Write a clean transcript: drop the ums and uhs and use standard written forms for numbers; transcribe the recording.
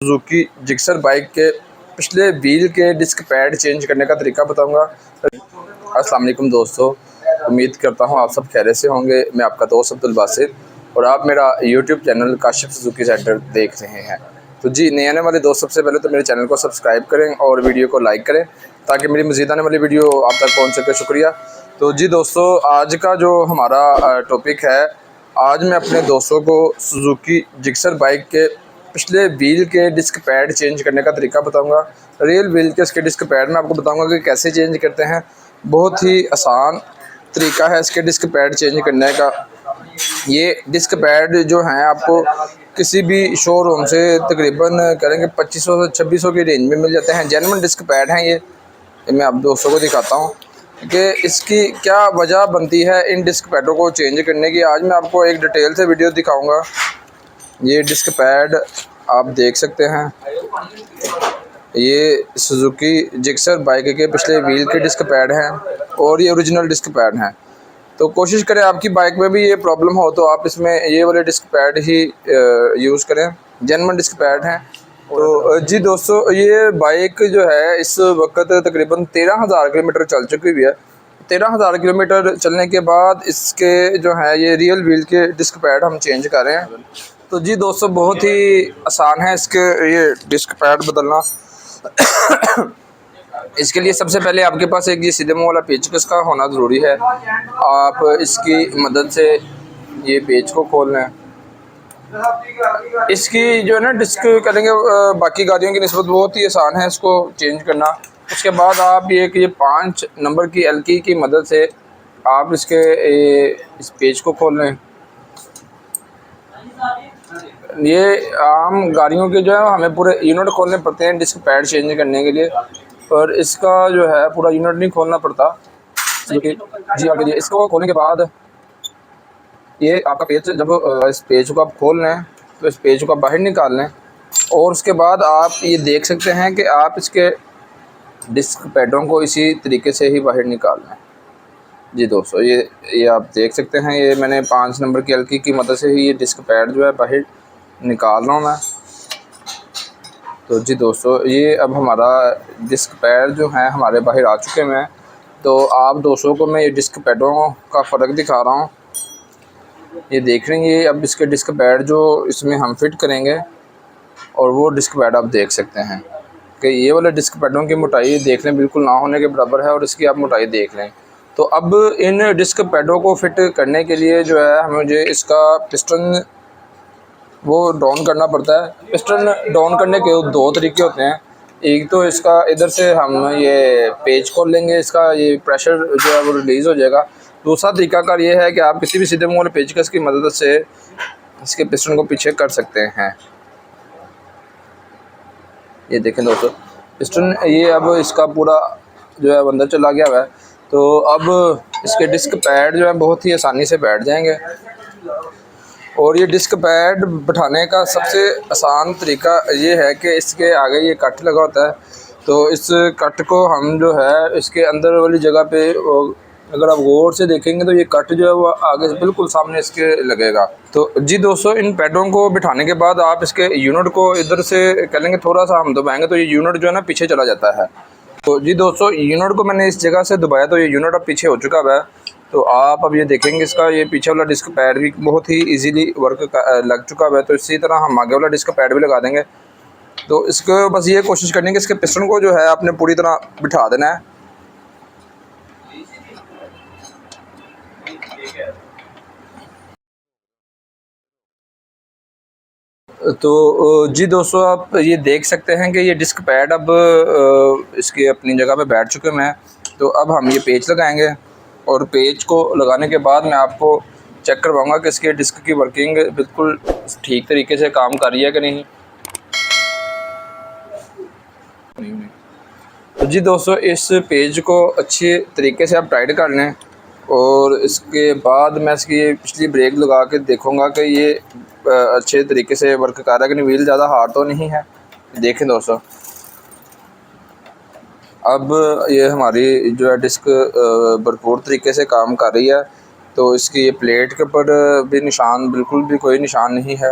Suzuki Gixxer bike के पिछले wheel के डिस्क पैड चेंज करने का तरीका बताऊंगा। अस्सलाम वालेकुम दोस्तों, उम्मीद करता हूं आप सब खैरियत से होंगे। मैं आपका दोस्त अब्दुल बासित और आप मेरा YouTube channel Kashif Suzuki centre देख रहे हैं। तो जी, नए आने वाले दोस्त सबसे पहले तो मेरे चैनल को सब्सक्राइब करें और वीडियो को लाइक करें ताकि मेरी मज़ीद आने वाली वीडियो आप तक पहुँच सके। शुक्रिया। तो जी दोस्तों, आज का जो हमारा टॉपिक है, आज मैं अपने दोस्तों को सुजुकी जिक्सर बाइक के पिछले व्हील के डिस्क पैड चेंज करने का तरीका बताऊंगा। रियल व्हील के इसके डिस्क पैड मैं आपको बताऊंगा कि कैसे चेंज करते हैं। बहुत ही आसान तरीका है इसके डिस्क पैड चेंज करने का। ये डिस्क पैड जो हैं आपको किसी भी शोरूम से तकरीबन करेंगे 2500 से 2600 की रेंज में मिल जाते हैं। जेन्युइन डिस्क पैड हैं ये मैं आप दोस्तों को दिखाता हूँ कि इसकी क्या वजह बनती है इन डिस्क पैडों को चेंज करने की। आज मैं आपको एक डिटेल से वीडियो दिखाऊंगा। ये डिस्क पैड आप देख सकते हैं, ये सुजुकी जिक्सर बाइक के पिछले व्हील के डिस्क पैड हैं और ये ओरिजिनल डिस्क पैड हैं। तो कोशिश करें आपकी बाइक में भी ये प्रॉब्लम हो तो आप इसमें ये वाले डिस्क पैड ही यूज़ करें, जेन्युइन डिस्क पैड हैं। तो जी दोस्तों, ये बाइक जो है इस वक्त तकरीबन 13,000 किलोमीटर चल चुकी हुई है। 13,000 किलोमीटर चलने के बाद इसके जो है ये रियल व्हील के डिस्क पैड हम चेंज कर रहे हैं। तो जी दोस्तों, बहुत ही आसान है इसके ये डिस्क पैड बदलना। इसके लिए सबसे पहले आपके पास एक ये सीधे मुँह वाला पेचकस का होना ज़रूरी है। आप इसकी मदद से ये पेच को खोल लें। इसकी जो है ना डिस्क करेंगे बाकी गाड़ियों की निस्बत बहुत ही आसान है इसको चेंज करना। उसके बाद आप ये 5 नंबर की एलकी की मदद से आप इसके इस पेच को खोल लें। ये आम गाड़ियों के जो है हमें पूरे यूनिट खोलने पड़ते हैं डिस्क पैड चेंज करने के लिए, पर इसका जो है पूरा यूनिट नहीं खोलना पड़ता। जी आगे इसको खोलने के बाद ये आपका पेज, जब इस पेज को आप खोल लें तो इस पेज को आप बाहर निकाल लें और उसके बाद आप ये देख सकते हैं कि आप इसके डिस्क पैडों को इसी तरीके से ही बाहर निकाल लें। जी दोस्तों, ये आप देख सकते हैं, ये मैंने 5 नंबर की एलकी की मदद से ही ये डिस्क पैड जो है बाहर निकाल रहा हूँ मैं। तो जी दोस्तों, ये अब हमारा डिस्क पैड जो है हमारे बाहर आ चुके हैं। तो आप दोस्तों को मैं ये डिस्क पैडों का फ़र्क दिखा रहा हूँ। ये देख रहे हैं, ये अब इसके डिस्क पैड जो इसमें हम फिट करेंगे और वो डिस्क पैड आप देख सकते हैं कि ये वाले डिस्क पैडों की मोटाई देख लें बिल्कुल ना होने के बराबर है और इसकी आप मोटाई देख लें। तो अब इन डिस्क पैडों को फिट करने के लिए जो है मुझे इसका पिस्टन वो डाउन करना पड़ता है। पिस्टन डाउन करने के 2 तरीके होते हैं। एक तो इसका इधर से हम ये पेच खोल लेंगे, इसका ये प्रेशर जो है वो रिलीज़ हो जाएगा। दूसरा तरीकाकार ये है कि आप किसी भी सीधे मुँह वाले पेचकस की मदद से इसके पिस्टन को पीछे कर सकते हैं। ये देखें दोस्तों, पिस्टन ये अब इसका पूरा जो है अंदर चला गया हुआ है। तो अब इसके डिस्क पैड जो है बहुत ही आसानी से बैठ जाएंगे। और ये डिस्क पैड बैठाने का सबसे आसान तरीका ये है कि इसके आगे ये कट लगा होता है। तो इस कट को हम जो है इसके अंदर वाली जगह पे अगर आप गौर से देखेंगे तो ये कट जो है वो आगे से बिल्कुल सामने इसके लगेगा। तो जी दोस्तों, इन पैडों को बिठाने के बाद आप इसके यूनिट को इधर से कह लेंगे थोड़ा सा हम दबाएंगे तो ये यूनिट जो है ना पीछे चला जाता है। तो जी दोस्तों, यूनिट को मैंने इस जगह से दबाया तो ये यूनिट अब पीछे हो चुका है। तो आप अब ये देखेंगे इसका ये पीछे वाला डिस्क पैड भी बहुत ही इजीली वर्क लग चुका है। तो इसी तरह हम आगे वाला डिस्क पैड भी लगा देंगे। तो इसको बस ये कोशिश करनी है कि इसके पिस्टन को जो है आपने पूरी तरह बिठा देना है। तो जी दोस्तों, आप ये देख सकते हैं कि ये डिस्क पैड अब इसके अपनी जगह पे बैठ चुके हैं। तो अब हम ये पेच लगाएंगे और पेच को लगाने के बाद मैं आपको चेक करवाऊंगा कि इसके डिस्क की वर्किंग बिल्कुल ठीक तरीके से काम कर रही है कि नहीं। तो जी दोस्तों, इस पेज को अच्छे तरीके से आप टाइट कर लें और इसके बाद मैं इसकी पिछली ब्रेक लगा के देखूंगा कि ये अच्छे तरीके से वर्क कर रहा है कि नहीं, व्हील ज़्यादा हार्ड तो नहीं है। देखें दोस्तों, अब ये हमारी जो है डिस्क भरपूर तरीके से काम कर रही है। तो इसकी ये प्लेट के ऊपर भी निशान, बिल्कुल भी कोई निशान नहीं है।